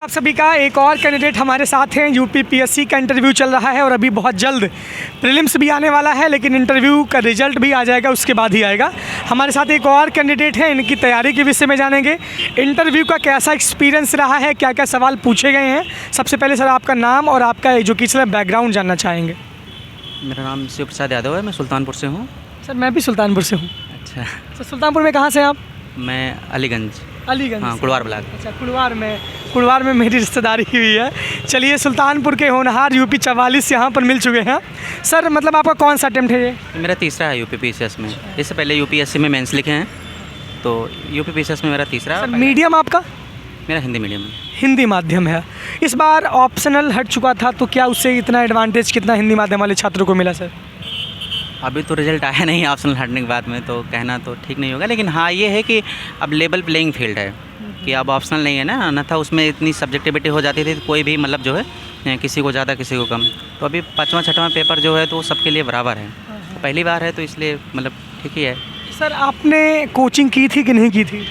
आप सभी का एक और कैंडिडेट हमारे साथ हैं। यूपी पीएससी का इंटरव्यू चल रहा है और अभी बहुत जल्द प्रीलिम्स भी आने वाला है, लेकिन इंटरव्यू का रिजल्ट भी आ जाएगा, उसके बाद ही आएगा। हमारे साथ एक और कैंडिडेट हैं, इनकी तैयारी के विषय में जानेंगे, इंटरव्यू का कैसा एक्सपीरियंस रहा है, क्या क्या सवाल पूछे गए हैं। सबसे पहले सर आपका नाम और आपका एजुकेशनल बैकग्राउंड जानना चाहेंगे। मेरा नाम शिव प्रसाद यादव है, मैं सुल्तानपुर से हूँ। सर मैं भी सुल्तानपुर से हूँ। अच्छा। सर सुल्तानपुर में कहाँ से आप? मैं अलीगंज। अलीगंज? हाँ, कुड़वार ब्लॉक। अच्छा, कुड़वार में मेरी रिश्तेदारी हुई है। चलिए, सुल्तानपुर के होनहार यूपी 44 यहाँ पर मिल चुके हैं। सर मतलब आपका कौन सा अटेम्प्ट है ये? मेरा तीसरा है यूपी पीसीएस में। इससे पहले यूपीएससी में मेंस लिखे हैं, तो यूपी पीसीएस में मेरा तीसरा। सर मीडियम आपका? मेरा हिंदी मीडियम है। हिंदी माध्यम है। इस बार ऑप्शनल हट चुका था, तो क्या उससे इतना एडवांटेज कितना हिंदी माध्यम वाले छात्रों को मिला सर? अभी तो रिजल्ट आया नहीं ऑप्शनल हटने के बाद में, तो कहना तो ठीक नहीं होगा, लेकिन हाँ ये है कि अब लेवल प्लेइंग फील्ड है कि अब ऑप्शनल नहीं है ना, अन्यथा उसमें इतनी सब्जेक्टिविटी हो जाती थी, तो कोई भी मतलब जो है किसी को ज़्यादा किसी को कम। तो अभी 5वां 6वां पेपर जो है तो सबके लिए बराबर है, तो पहली बार है तो इसलिए मतलब ठीक ही है। सर आपने कोचिंग की थी कि नहीं की थी?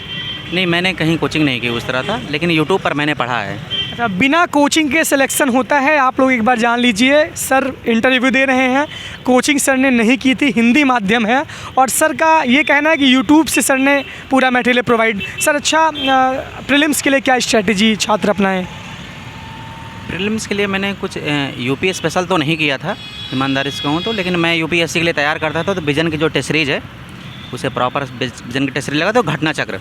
नहीं, मैंने कहीं कोचिंग नहीं की उस तरह था, लेकिन यूट्यूब पर मैंने पढ़ा है। अच्छा, बिना कोचिंग के सिलेक्शन होता है? आप लोग एक बार जान लीजिए, सर इंटरव्यू दे रहे हैं, कोचिंग सर ने नहीं की थी, हिंदी माध्यम है, और सर का ये कहना है कि यूट्यूब से सर ने पूरा मटेरियल प्रोवाइड। सर अच्छा, प्रीलिम्स के लिए क्या स्ट्रेटजी छात्र अपनाएं? प्रीलिम्स के लिए मैंने कुछ यूपी स्पेशल तो नहीं किया था, ईमानदारी से कहूँ तो, लेकिन मैं यूपीएससी के लिए तैयार करता था, तो विजन की जो टेस्ट सीरीज है उसे प्रॉपर विजन की टेस्ट सीरीज लगा, तो घटना चक्र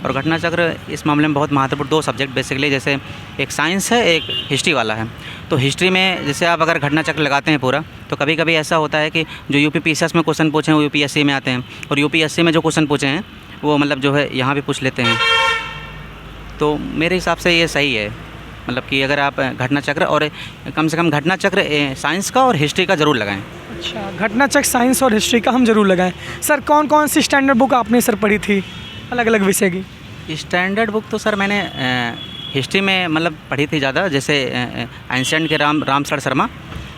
और घटना चक्र इस मामले में बहुत महत्वपूर्ण 2 सब्जेक्ट बेसिकली, जैसे एक साइंस है, एक हिस्ट्री वाला है। तो हिस्ट्री में जैसे आप अगर घटना चक्र लगाते हैं पूरा, तो कभी कभी ऐसा होता है कि जो यूपी पीसीएस में क्वेश्चन पूछे हैं वो यूपीएससी में आते हैं, और यूपीएससी में जो क्वेश्चन पूछे हैं वो मतलब जो है यहाँ भी पूछ लेते हैं। तो मेरे हिसाब से ये सही है, मतलब कि अगर आप घटना चक्र और कम से कम घटना चक्र साइंस का और हिस्ट्री का ज़रूर लगाएं। अच्छा, घटना चक्र साइंस और हिस्ट्री का हम ज़रूर लगाएं। सर कौन कौन सी स्टैंडर्ड बुक आपने सर पढ़ी थी अलग अलग विषय की? स्टैंडर्ड बुक तो सर मैंने हिस्ट्री में मतलब पढ़ी थी ज़्यादा, जैसे एंशिएंट के रामसर शर्मा,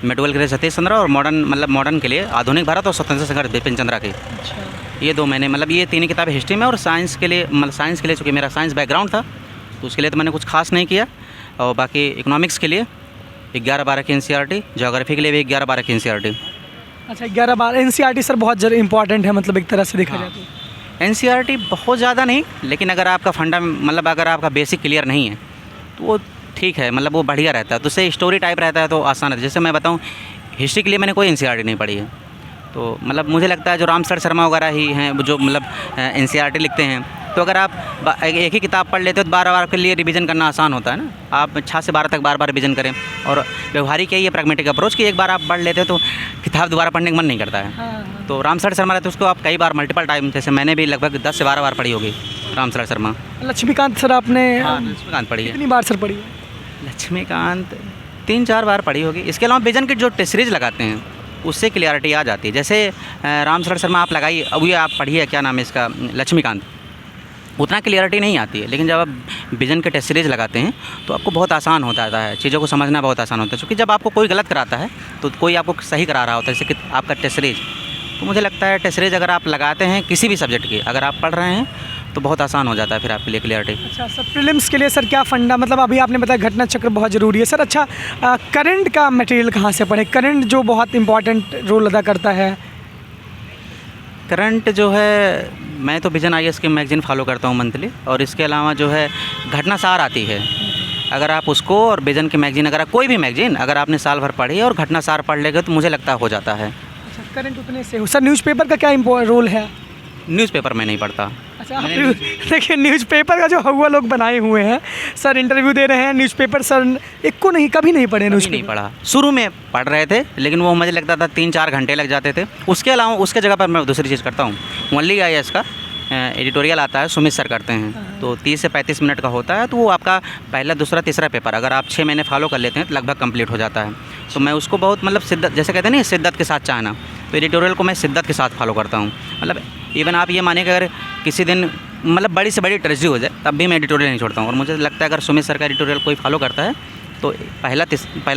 मेडुअल के लिए सतीश चंद्र, और मॉडर्न के लिए आधुनिक भारत और स्वतंत्र संघर्ष बिपिन चंद्रा की। अच्छा, ये 2 मैंने मतलब ये 3 किताबें हिस्ट्री में, और साइंस के लिए मतलब साइंस के लिए चूँकि मेरा साइंस बैकग्राउंड था तो उसके लिए तो मैंने कुछ खास नहीं किया, और बाकी इकोनॉमिक्स के लिए 11-12 की एनसीईआरटी, ज्योग्राफी के लिए भी 11-12 की एनसीईआरटी। अच्छा, 11-12 एनसीईआरटी सर बहुत इंपॉर्टेंट है, मतलब एक तरह से देखा जाए तो। एनसीईआरटी बहुत ज़्यादा नहीं, लेकिन अगर आपका फंडा मतलब अगर आपका बेसिक क्लियर नहीं है तो वो ठीक है, मतलब वो बढ़िया रहता है, तो उससे स्टोरी टाइप रहता है तो आसान है। जैसे मैं बताऊँ, हिस्ट्री के लिए मैंने कोई एनसीईआरटी नहीं पढ़ी है, तो मतलब मुझे लगता है जो रामसर शर्मा वगैरह ही हैं जो मतलब एनसीईआरटी लिखते हैं, तो अगर आप एक ही किताब पढ़ लेते हो तो 12 बार के लिए रिवीजन करना आसान होता है ना। आप 6 से 12 तक बार रिवीजन करें, और व्यवहारिक है ये प्रैग्मेटिक अप्रोच कि एक बार आप पढ़ लेते हो तो किताब दोबारा पढ़ने का मन नहीं करता है। तो रामसर शर्मा रहते उसको आप कई बार मल्टीपल टाइम, जैसे मैंने भी लगभग 10 से 12 बार पढ़ी होगी रामसर शर्मा। लक्ष्मीकांत सर आपने? हाँ, लक्ष्मीकांत पढ़ी है। कितनी बार सर पढ़ी है? लक्ष्मीकांत 3-4 बार पढ़ी होगी। इसके अलावा विजन की जो टेस्ट सीरीज लगाते हैं उससे क्लियरिटी आ जाती है। जैसे रामसर शर्मा आप लगाइए, अब ये आप पढ़िए, क्या नाम है इसका, लक्ष्मीकांत, उतना क्लियरिटी नहीं आती है, लेकिन जब आप विजन के टेस्ट सीरीज लगाते हैं तो आपको बहुत आसान होता है, चीज़ों को समझना बहुत आसान होता है। क्योंकि जब आपको कोई गलत कराता है तो कोई आपको सही करा रहा होता है, जैसे कि आपका टेस्ट सीरीज, तो मुझे लगता है टेस्ट सीरीज अगर आप लगाते हैं किसी भी सब्जेक्ट की, अगर आप पढ़ रहे हैं तो बहुत आसान हो जाता है फिर आपके लिए क्लियरिटी। अच्छा सर, प्रीलिम्स के लिए सर क्या फंडा, मतलब अभी आपने बताया घटना चक्र बहुत ज़रूरी है सर। अच्छा, करंट का मटेरियल कहाँ से पढ़े? करंट जो बहुत इंपॉर्टेंट रोल अदा करता है। करंट जो है, मैं तो विजन आईएएस के मैगज़ीन फॉलो करता हूँ मंथली, और इसके अलावा जो है घटनासार आती है, अगर आप उसको और विजन की मैगज़ीन, अगर कोई भी मैगज़ीन अगर आपने साल भर पढ़ी और घटनासार पढ़ लेंगे तो मुझे लगता है हो जाता है। अच्छा, करंट उतने से हो। सर न्यूज़पेपर का क्या रोल है? न्यूज़पेपर मैं नहीं पढ़ता। अच्छा, देखिए न्यूज़पेपर का जो हुआ लोग बनाए हुए हैं सर, इंटरव्यू दे रहे हैं, न्यूज़पेपर सर एक को नहीं, कभी नहीं पढ़े न्यूज़पेपर? नहीं पढ़ा, शुरू में पढ़ रहे थे, लेकिन वो मुझे लगता था 3-4 घंटे लग जाते थे। उसके अलावा उसके जगह पर मैं दूसरी चीज़ करता हूँ। ओनली आईएएस का एडिटोरियल आता है, सुमित सर करते हैं, तो 30 से 35 मिनट का होता है, तो वो आपका पहला, दूसरा, तीसरा पेपर अगर आप 6 महीने फॉलो कर लेते हैं तो लगभग कंप्लीट हो जाता है। तो मैं उसको बहुत मतलब शिद्दत, जैसे कहते हैं ना, शिद्दत के साथ चाहना, तो एडिटोरियल को मैं शिद्दत के साथ फॉलो करता हूँ। मतलब इवन आप ये मानिए कि अगर किसी दिन मतलब बड़ी से बड़ी ट्रेजेडी हो जाए तब भी मैं एडिटोरियल नहीं छोड़ता हूँ, और मुझे लगता है अगर सुमित सर का एडिटोरियल कोई फॉलो करता है तो पहला,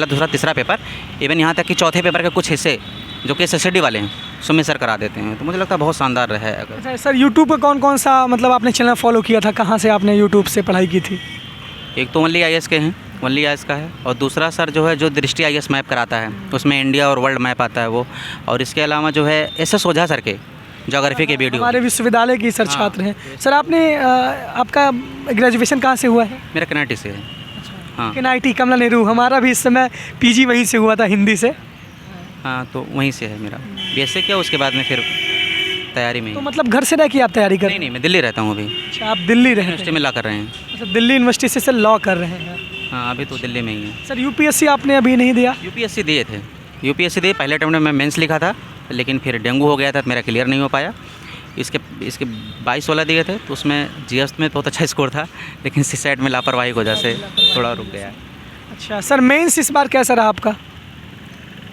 दूसरा, तीसरा पेपर, इवन यहाँ तक कि चौथे पेपर के कुछ हिस्से जो कि एसएसडी वाले हैं सुमित सर करा देते हैं, तो मुझे लगता है बहुत शानदार है। अच्छा सर, यूट्यूब पर कौन कौन सा मतलब आपने चैनल फॉलो किया था, कहाँ से आपने यूट्यूब से पढ़ाई की थी? एक तो ओनली IAS के हैं, ओनली IAS का है, और दूसरा सर जो है जो दृष्टि IAS मैप कराता है, उसमें इंडिया और वर्ल्ड मैप आता है वो। और इसके अलावा जो है SS ओझा सर के ज्योग्राफी के वीडियो। हमारे विश्वविद्यालय के सर छात्र हैं। सर आपने आपका ग्रेजुएशन कहाँ से हुआ है? मेरा कनाटी से है। हाँ NIT कमला नेहरू, हमारा भी इस समय PG वहीं से हुआ था, हिंदी से। हाँ, तो वहीं से है मेरा BSc किया, उसके बाद में फिर तैयारी में तो ही। मतलब घर से रह के आप तैयारी कर रहे नहीं, मैं दिल्ली रहता हूँ अभी, हैं? आप दिल्ली रहते यूनिवर्सिटी हैं? में ला कर रहे हैं। मतलब दिल्ली यूनिवर्सिटी से लॉ कर रहे हैं? हाँ, अभी तो दिल्ली में ही है। सर UPSC आपने अभी नहीं दिया? UPSC दिए थे, UPSC दिए। पहले अटेम्प्ट में मैं मेंस लिखा था, लेकिन फिर डेंगू हो गया था तो मेरा क्लियर नहीं हो पाया। इसके 22-16 दिए थे, तो उसमें GS में बहुत अच्छा स्कोर था, लेकिन CSAT में लापरवाही की वजह से थोड़ा रुक गया। अच्छा सर, मेंस इस बार कैसा रहा आपका?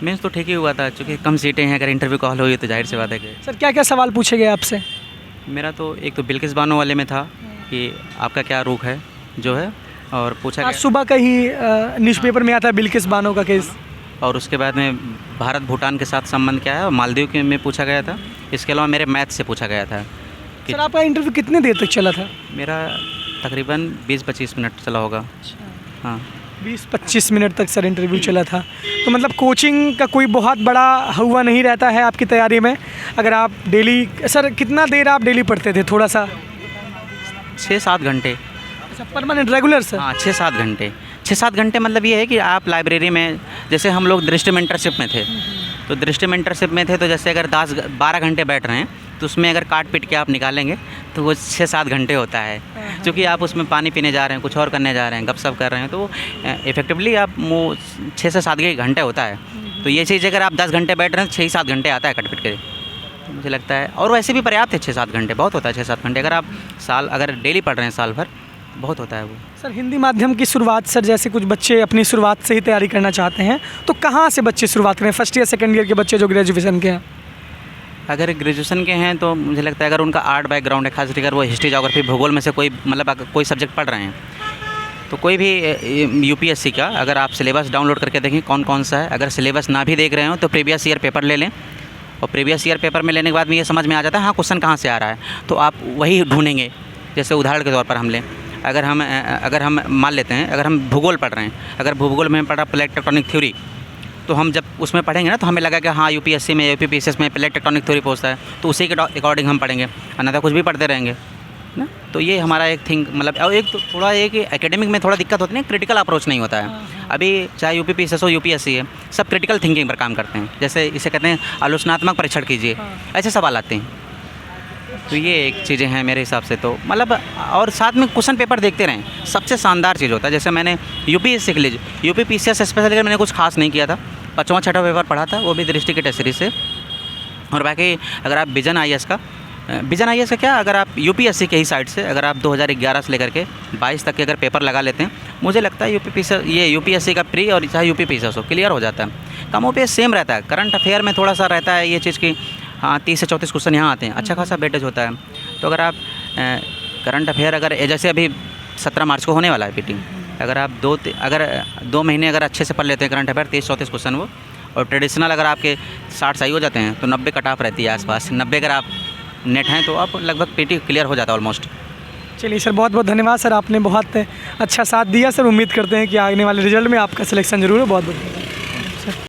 मेंस तो ठीक ही हुआ था, क्योंकि कम सीटें हैं, अगर इंटरव्यू कॉल हुई तो जाहिर सी बात है कि। सर क्या क्या सवाल पूछे गए आपसे? मेरा तो एक तो बिल्किस बानो वाले में था कि आपका क्या रुख है जो है, और पूछा आज गया। सुबह का ही न्यूज़पेपर में आता है बिल्किस बानो का केस। और उसके बाद में भारत भूटान के साथ संबंध क्या है, और मालदीव के में पूछा गया था। इसके अलावा मेरे मैथ से पूछा गया था कि सर आपका इंटरव्यू कितने देर तक चला था? मेरा तकरीबन 20-25 मिनट चला होगा। हाँ, 20-25 मिनट तक सर इंटरव्यू चला था। तो मतलब कोचिंग का कोई बहुत बड़ा हुआ नहीं रहता है आपकी तैयारी में? अगर आप डेली, सर कितना देर आप डेली पढ़ते थे थोड़ा सा? 6-7 घंटे। अच्छा, परमानेंट रेगुलर सर? हाँ, 6-7 घंटे। 6-7 घंटे मतलब ये है कि आप लाइब्रेरी में, जैसे हम लोग दृष्टि मेंटरशिप में थे, तो दृष्टि मेंटरशिप में थे, तो जैसे अगर 10-12 घंटे बैठ रहे हैं, तो उसमें अगर काट पीट के आप निकालेंगे तो वो 6-7 घंटे होता है। क्योंकि आप उसमें पानी पीने जा रहे हैं, कुछ और करने जा रहे हैं, गपशप कर रहे हैं, तो इफेक्टिवली आप वो 6 से 7 घंटे होता है। तो ये चीज़ अगर आप 10 घंटे बैठ रहे हैं, 6-7 घंटे आता है कट पीट के, तो मुझे लगता है। और वैसे भी पर्याप्त है 6-7 घंटे, बहुत होता है 6-7 घंटे। अगर आप अगर डेली पढ़ रहे हैं साल भर, बहुत होता है वो। सर हिंदी माध्यम की शुरुआत, सर जैसे कुछ बच्चे अपनी शुरुआत से ही तैयारी करना चाहते हैं, तो कहाँ से बच्चे शुरुआत करें? फर्स्ट ईयर सेकंड ईयर के बच्चे जो ग्रेजुएशन के हैं? अगर ग्रेजुएशन के हैं तो मुझे लगता है अगर उनका आर्ट बैकग्राउंड है, खास करके वो हिस्ट्री ज्योग्राफी भूगोल में से कोई, मतलब अगर कोई सब्जेक्ट पढ़ रहे हैं, तो कोई भी UPSC का अगर आप सिलेबस डाउनलोड करके देखें कौन कौन सा है। अगर सिलेबस ना भी देख रहे हो तो प्रीवियस ईयर पेपर ले लें, और प्रीवियस ईयर पेपर में लेने के बाद में ये समझ में आ जाता है हाँ क्वेश्चन कहाँ से आ रहा है, तो आप वही ढूंढेंगे। जैसे उदाहरण के तौर पर हम लें, अगर हम मान लेते हैं, अगर हम भूगोल पढ़ रहे हैं, अगर भूगोल में पढ़ा प्लेट टेक्टोनिक थ्योरी, तो हम जब उसमें पढ़ेंगे ना, तो हमें लगा कि हाँ UPSC में UPPCS में प्लेट टेक्टोनिक थ्योरी पूछता है, तो उसी के अकॉर्डिंग हम पढ़ेंगे, अन्यथा कुछ भी पढ़ते रहेंगे ना। तो ये हमारा एक मतलब, और एक तो थोड़ा एक एकेडमिक में थोड़ा दिक्कत होती है, क्रिटिकल अप्रोच नहीं होता है। अभी चाहे UPPCS हो UPSC है, सब क्रिटिकल थिंकिंग पर काम करते हैं। जैसे इसे कहते हैं आलोचनात्मक परीक्षण कीजिए, ऐसे सवाल आते हैं। तो ये एक चीज़ें हैं मेरे हिसाब से, तो मतलब, और साथ में क्वेश्चन पेपर देखते रहें, सबसे शानदार चीज़ होता है। जैसे मैंने UPSC के लिए UPPCS स्पेशली मैंने कुछ खास नहीं किया था, 5वां-6वां पेपर पढ़ा था, वो भी दृष्टि की टेस्ट सीरीज से। और बाकी अगर आप विजन IAS का क्या, अगर आप UPSC के ही साइड से अगर आप 2011 से लेकर के 22 तक के अगर पेपर लगा लेते हैं, मुझे लगता है UPSC का प्री और चाहे UPPCS हो, क्लियर हो जाता है। कमों पे सेम रहता है। करंट अफेयर में थोड़ा सा रहता है ये चीज़ की, हाँ 30 से 34 क्वेश्चन यहाँ आते हैं, अच्छा खासा वेटेज होता है। तो अगर आप करंट अफेयर अगर जैसे अभी 17 मार्च को होने वाला है PT, अगर आप 2 महीने अगर अच्छे से पढ़ लेते हैं करंट अफेयर 30-34 क्वेश्चन वो, और ट्रेडिशनल अगर आपके 60 सही हो जाते हैं तो 90 कट ऑफ रहती है आसपास। 90 अगर आप नेट हैं तो आप लगभग PT क्लियर हो जाता है ऑलमोस्ट। चलिए सर, बहुत बहुत धन्यवाद सर, आपने बहुत अच्छा साथ दिया सर। उम्मीद करते हैं कि आने वाले रिजल्ट में आपका सिलेक्शन जरूर हो। बहुत बहुत